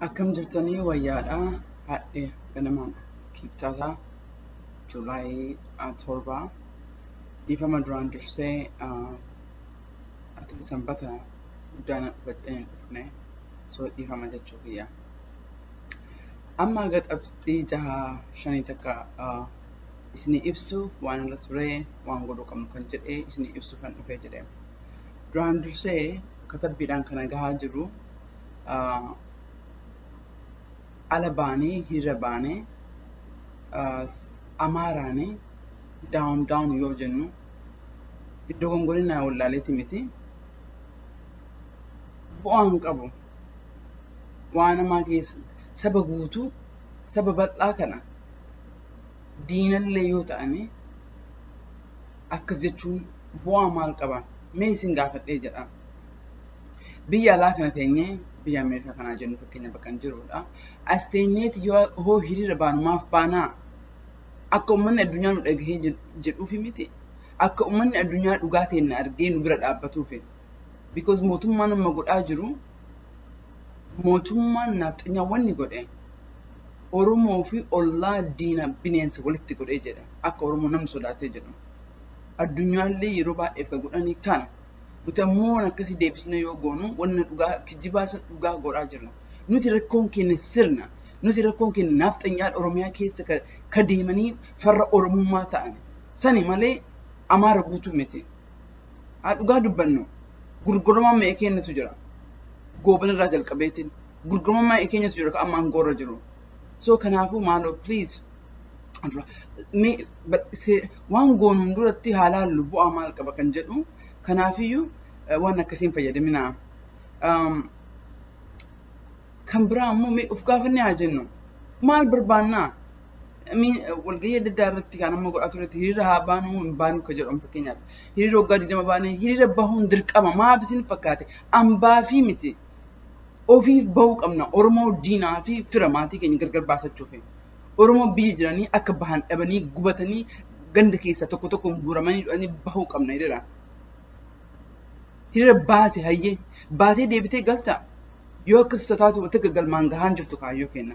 Akkam jirtanii wayyaadha haadhe ganamaan kiibxataa Juulaayii 7 dhiifama duraan dursee ati sanbata guddaan dhufeen dhufne soo dhiifama jechuu kiyya. Amma gaxabxii 6-5 takka isinii ibsu waan irra turee waan godhuu qabnu kan jedhee isinii ibsu kan dhufee jedhee. Duraan dursee katabbiidhaan kana gahaa jiru ala baanee hiriira baanee amaaraanii daawun yoo jennu iddoo gongolinaa wallaaleeti miti bu'aan qabu waan namaa keessa saba guutuu saba bal'aa kana diinallee yoo ta'ani akkas jechuun bu'aa maal qaba mee isin gaafadhee jedha. Biyya alaa kana teenyee biyya Ameerikaa kanaa jennu fakkeenya bakka hin jirudha. As teenyeeti yoo hiriira baanu maaf baanaa? Akka uummanni addunyaa nu dhagahee jedhuufi miti. Akka uummanni addunyaa dhugaa teenya argee nu bira dhaabbatuufi. Because mootummaan amma godhaa jiru mootummaan naaxanyaa wanni godhe Oromoo fi ollaa diina bineensa walitti godhee jedha. Akka Oromoo namni sodaatee jedhu. Addunyaallee yeroo baay'eef kan godhanii kana. Nuti ammoo akkasii deebisnee yoo goonu wanna dhugaa kijibaasa dhugaa godhaa jirra. Nuti rakkoon keenya sirna. Nuti rakkoon keenya naaxanyaa Oromiyaa keessa ka deemanii farra Oromummaa ta'an. Sani malee Amaara guutuu miti. Haa dhugaa dubbannu. Gurguramaa mee keenyatu jira. Gooban irraa jalqabeetiin. Gurguramaa mee keenyatu jira ka ammaan goorra jiru. So kanaafuu maaloo please. Waan goonuun duratti haalaan bu'aa maal qaba kan jedhu. Kanaafiyyuu waan akkasiin fayyadaminaa. Kan biraa ammoo mee of gaafannee haa jennu. Maal barbaannaa? Walgahii adda addaa irratti kan amma godhaa turetti hiriira haa baanuu hin baanuu kan jedhamu fakkeenyaaf. Hiriira waggaa 20 baanee hiriira bahuun dirqama maaf isin fakkaate? Ambaa fi miti. Ofiif bahuu qabna. Oromoo diinaa fi fira maatii keenya gargar baasachuufi. Oromoo biyya jiranii akka bahan dhabanii gubatanii ganda keessa tokko tokkoon guuramanii dhufanii bahuu qabna hiriira. Hiriira baate hayyee baatee deebitee galta yoo akkas taatu wata galmaan gahaan jirtu kaayyoo kenna.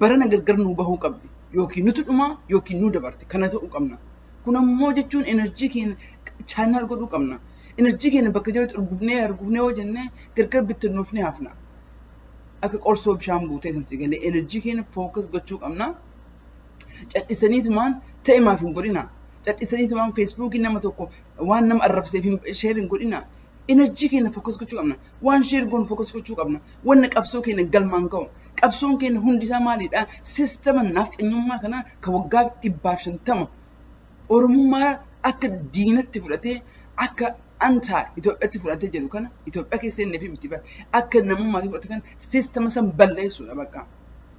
Barana gargar nuu bahuu qabdi yookiin nuti dhumaa yookiin nuu dabarte kana ta'uu qabna. Kun ammoo jechuun enerjii keenya chaanal godhuu qabna. Enerjii keenya bakka jirutti argufnee yoo jennee gargar bittinnoofnee hafna. Akka qorsoo bishaan buutee sansi galee enerjii keenya fookas gochuu qabna. Cadhisaniitumaan ta'e maaf hin godhina. Cadhisaniitumaan feesbuukii nama tokko waan nama arrabseef sheer hin godhina. Enerjii keenya fookas gochuu qabna. Waan sheer goon fookas gochuu qabna. Wanna qabsoo keenya galmaan ga'u. Qabsoon keenya hundisaa maalidha? Siistama naaxanyummaa kanaa ka waggaa 150 Oromummaa akka diinatti fudhatee akka antaa Itoophiyaatti fudhatee jedhu kana Itoophiyaa keessa inni fi miti akka namummaatti fudhate kana siistama san balleessuudha bakka.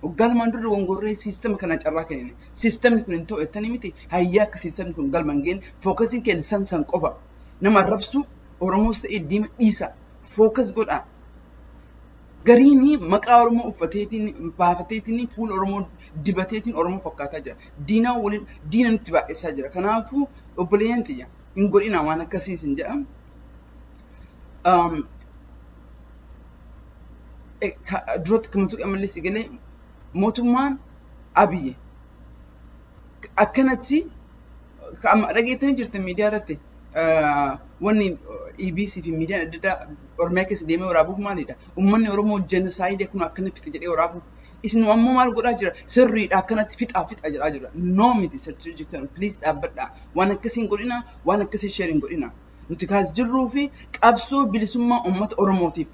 Waggaa lamaan dura gongorree siistama kana carraa kennine. Siistamni kun hin ta'u jettanii miti hayyaa akka siistamni kun galmaan ga'een fookasiin keenya san qofa. Nama arrabsu Oromoos ta'ee diima dhiisa. Fookas godha. Gariini maqaa Oromoo uffateetiin baafateetiin fuula Oromoo dibateetiin Oromoo fakkaataa jira. Diinaa waliin diina nutti baay'isaa jira. Kanaafuu obboleeyyan tiyya hin godhina waan akkasiis hin jedham. Duratti kamatu qamallee si galee mootummaan Abiyyi akkanatti dhageettanii jirtan miidiyaa irratti wanni EBC fi miidiyaan adda addaa Oromiyaa keessa deemee waraabuuf maalidha? Uummanni Oromoo jenosaayidii kun akkanatti fixa jedhee waraabuuf. Isin ammoo maal godhaa jira? Sirriidha akkanatti fixa jedhaa jira. No miti sirrii jirtan please dhaabbadhaa. Waan akkasiin godhina, waan akkasii sheeriin godhina. Nuti kaas jirruu fi qabsoo bilisummaa uummata Oromootiif.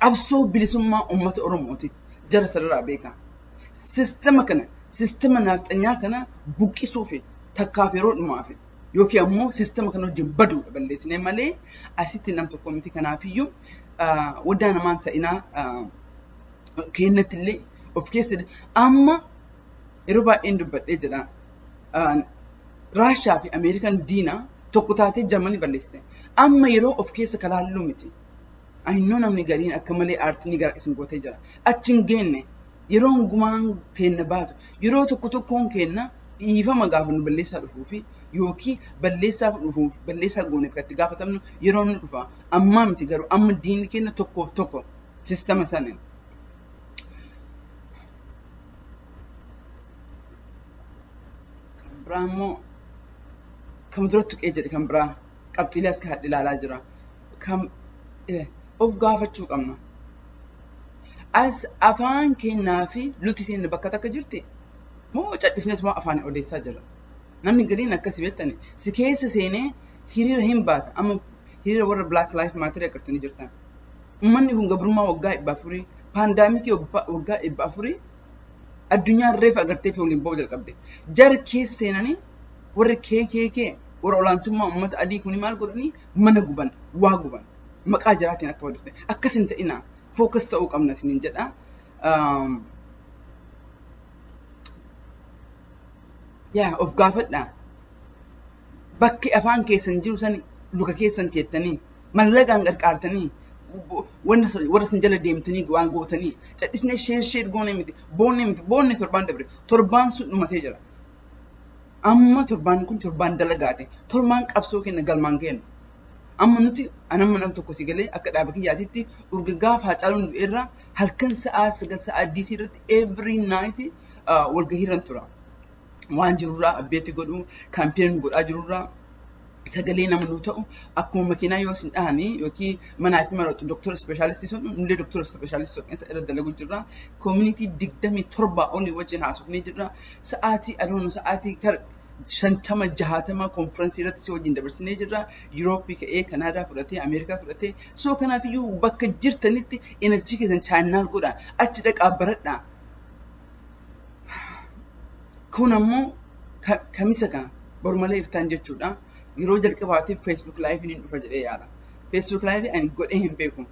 Qabsoo bilisummaa uummata Oromootiif jara sarara beekaa. Siistama kana, siistama naaxanyaa kana buqqisuu fi takkaaf yeroo dhumaafi. Yookiin ammoo siistama kana wajjin baduudha balleessinee malee asitti nam tokko miti kanaafiyyuu waddaa namaan ta'inaa keenyatti illee of keessa amma yeroo baay'een dubbadhee jedha. Raashaa fi Ameerikaan diina tokko taatee Jarmanii balleessite. Amma yeroo of keessa kalaalluu miti. Ayinnoo namni gariin akka malee aartii gara isin gootee jira. Achi hin geenne yeroo gumaan keenya baatu yeroo tokko tokkoon keenya dhiifama gaafa nu balleessaa dhufuu fi yookiin balleessaa dhufuuf balleessaa gooneef kan itti gaafatamnu yeroo nu dhufa. Amma miti garuu amma diinni keenya tokkoof tokko sistema sanin har'aammoo kam duratti tuqee jedhe kan biraa qabxiilee as kaadhi ilaalaa jira kam of gaafachuu qabna as afaan kennaa fi luti seenna bakka takka jirti moo cadhisneetuma afaan odeessaa jira namni gariin akkasii beektani si keessa seenee hiriira hin baata amma hiriira warra Black Lives Matter agartanii jirtan ummanni kun gabrummaa waggaa 400 paandaamikii waggaa 400 addunyaa reefa agartee fi waliin ba'uu jalqabde jar keessa seenanii warra keekee warra olaantummaa ummata adii kuni maal godhanii mana guban waa guban maqaa jiraatiin akka wadufte akkasin ta'ina focus ta'uu qabna sinin jedha of gaafadha bakki afaan keessan jiru sani luka keessan keettanii mallaqaan qarqaartanii warra sin jala deemtanii waan gootanii cadhisnee sheer goonee miti boonne torbaan dabre torbaan sun dhumatee jira amma torbaan kun torbaan dalagaate torbaan qabsoo kenna galmaan kenna amma nuti anamma nam tokko si galee akka dhaaba kiyyaatitti urgaggaa Haacaaluun du'eerra halkan sa'aa 9 sa'aa DC irratti every night walgahiirran tura waan jirurraa abbeetti godhu kaampeen godhaa jirurraa sagalee nama nu ta'u akkuma makiinaa yoo sin dhahanii yookiin manaa fi maratu doktora specialistii sun nulee doktora specialistii keessa irra dalagu jirra community 27 olii wajjin haasofnee jirra sa'aatii adoonu sa'aatii kar 50-60 konferensii irratti si wajjin dabarsinee jirra Yurooppii ka'ee Kanaadaa fudhatee Ameerikaa fudhatee soo kanaafiyyuu bakka jirtanitti enerjii keessan chaayinaal godha achi dhaqaa baradhaa kun ammoo kamisa kana borumalee iftaan jechuudha yeroo jalqabaatiif Facebook live hin dhufa jedhee yaala Facebook live ani godhee hin beeku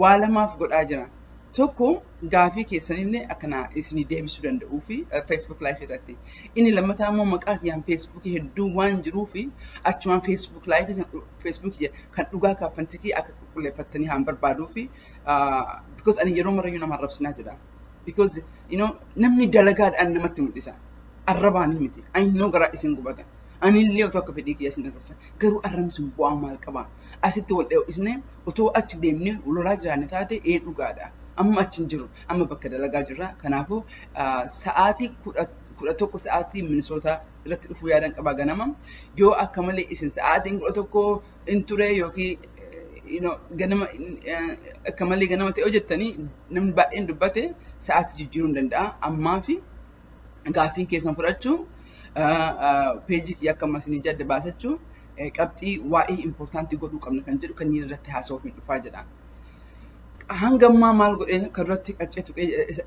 waa lamaaf godhaa jira tokko gaafii keessanillee akkana isin deebisuu danda'uu fi Facebook live irratti inni lammataa immoo maqaa kiyaan Facebook hedduu waan jiruu fi achumaan Facebook live Facebook kan dhugaa kaafantikii akka qulqulleeffattanii haan barbaaduu fi because ani yeroo marayyuu nama arrabsinaa jira because namni dalagaadhaan namatti mul'isa arrabaanii miti ani noo garaa isin gubata ani illee otoo akka fedhii kiyya isin arrabsa garuu arrabsuun bu'aa maal qaba asitti wal isne otoo achi deemnee lolaa jiraanne taate dhugaadha amma achi hin jiru amma bakka dalagaa jirra kanaafuu sa'aatii 11 sa'aatii Minnesota irratti dhufuu yaadan qaba ganama yoo akka malee isin sa'aatiin 11 in ture yookiin ganama akka malee ganama ta'e hojjettanii namni baay'een dubbate sa'aatii jijjiiruu hin danda'a ammaa fi gaafiin keessan fudhachuu peejii kiyya akka masinii jadda baasachuu qabxii waa'ee importantii godhuu qabna kan jedhu kan irratti haasa'uuf hin dhufaa jedha. Hangammaa maal godhee kan irratti qacceetu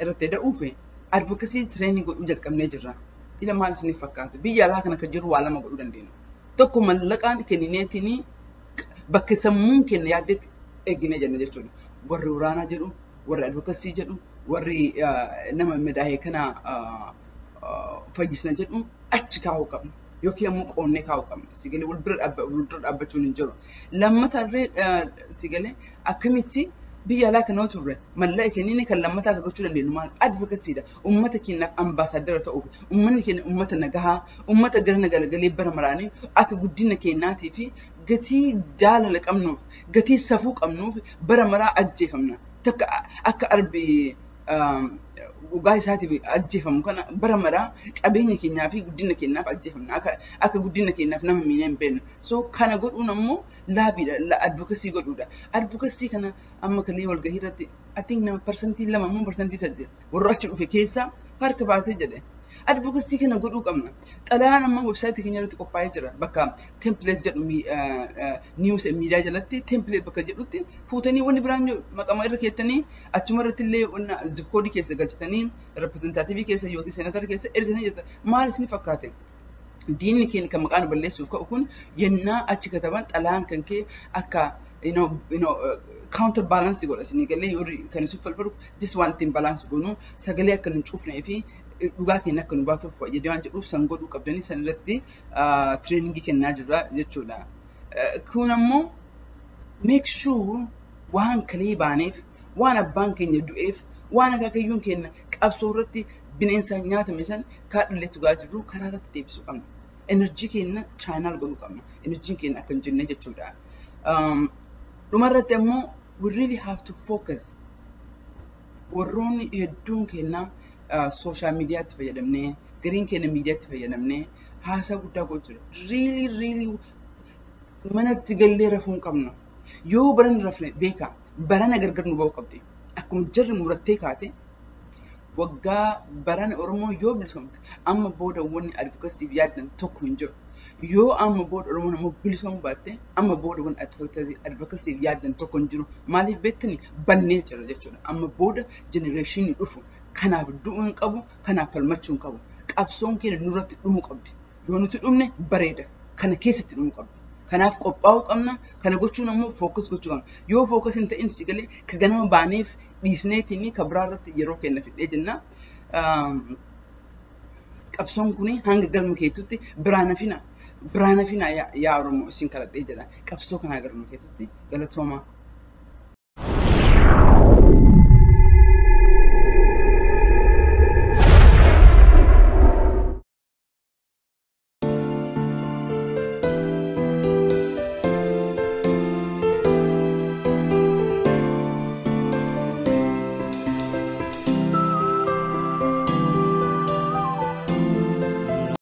irratti da'uufe advocacy training godhuu jalqabnee jirra. Ila maal isiniif fakkaata? Biyya alaa kana kan jiru waa lama godhuu dandeenya. Tokko mallaqaan kennineetiin bakka sammuun kenna yaaddeetti eeginee jenna jechuudha. Warri waraanaa jedhu, warri advocacy jedhu, warri nama madaa'ee kana fayyisna jedhu achi kaa'uu qabna yookiin ammoo qoonnee kaa'uu qabna sigalee wal bira dhaabbachuun hin jiru lammatarree sigalee akkamitti biyya alaa kana turre mallaqa kenniin kan lammataa gochuu dandeenyu maal advocacyidha ummata keenyaaf ambaasaadara ta'uuf ummanni keenya ummata nagahaa ummata gara nagalagalee bara maraanii akka guddina keenyaatii fi gatii jaalala qabnuuf gatii safuu qabnuuf bara maraa ajjeefamna takka akka arbii dhugaa isaatiif ajjeefamu kana bara maraa qabeenya keenyaa fi guddina keenyaaf ajjeefamna akka guddina keenyaaf nama miinee hin beeknu so kana godhuun ammoo laabiidha advocacy godhuudha advocacy kana amma kalee walgahii irratti I think nama percentii 2 ammoo percentii 8 warra achi dhufe keessaa harka baasee jedhe advocacy kana godhuu qabna xalayaan amma website keenya irratti qophaa'ee jira bakka template jedhu news and media jalatti template bakka jedhutti fuutanii wanni biraan maqama irra keettanii achuma irratti illee wanna zip code keessa galchitanii representative keessa yookiin senator keessa ergasanii jirta maal isin fakkaate diinni keenya kan maqaan balleessuuf ka'u kun yennaa achi kataban xalayaan kan kee akka counter balance godha isin galee yoo kan isu falfalu just one thing balance goonu sagalee akka hin cuufnee fi dhugaa keenya akka nu baatuuf fayyadee waan jedhuuf san godhuu qabdanii san irratti trainingii kennaa jirra jechuudha. Kun ammoo make sure waan kalee baaneef waan abbaan keenya du'eef waan akaakayyuun keenya qabsoo irratti bineensaan nyaatame san kaadhallee tugaa jirru karaa irratti deebisuu qabna. Enerjii keenya chaayinaal godhuu qabna. Enerjiin keenya akka hin jenne jechuudha. Dhumarratti ammoo we really have to focus. Warroonni hedduun keenya social media fayyadamnee gariin keenya miidiyaatti fayyadamnee haasaa guddaa gochuu really manatti gallee rafuu hin qabna. Yoo baran rafne beeka barana gargar nu ba'uu qabdi. Akkuma jarri murattee kaate waggaa barana Oromoo yoo bilisoomte amma booda wanni advocacyif yaaddan tokko hin jiru. Yoo amma booda Oromoon ammoo bilisoomuu baatte amma booda wanni advocacyif yaaddan tokko hin jiru. Maaliif beektani bannee jira jechuudha. Amma booda generationni dhufu kanaaf du'uu hin qabu, kanaaf falmachuu hin qabu. Qabsoon keenya nurratti dhumuu qabdi. Yoo nuti dhumne bareeda. Kana keessatti dhumuu qabdi. Kanaaf qophaa'uu qabna. Kana gochuun ammoo fookas gochuu qabna. Yoo fookas hin ta'in si galee ka ganama baaneef dhiisneetiin ka biraa irratti yeroo kenna fidhee jenna. Qabsoon kuni hanga galma keetutti biraan hafina yaa Oromoo isin kadhadhee jedha. Qabsoo kanaa galma keetutti galatoomaa.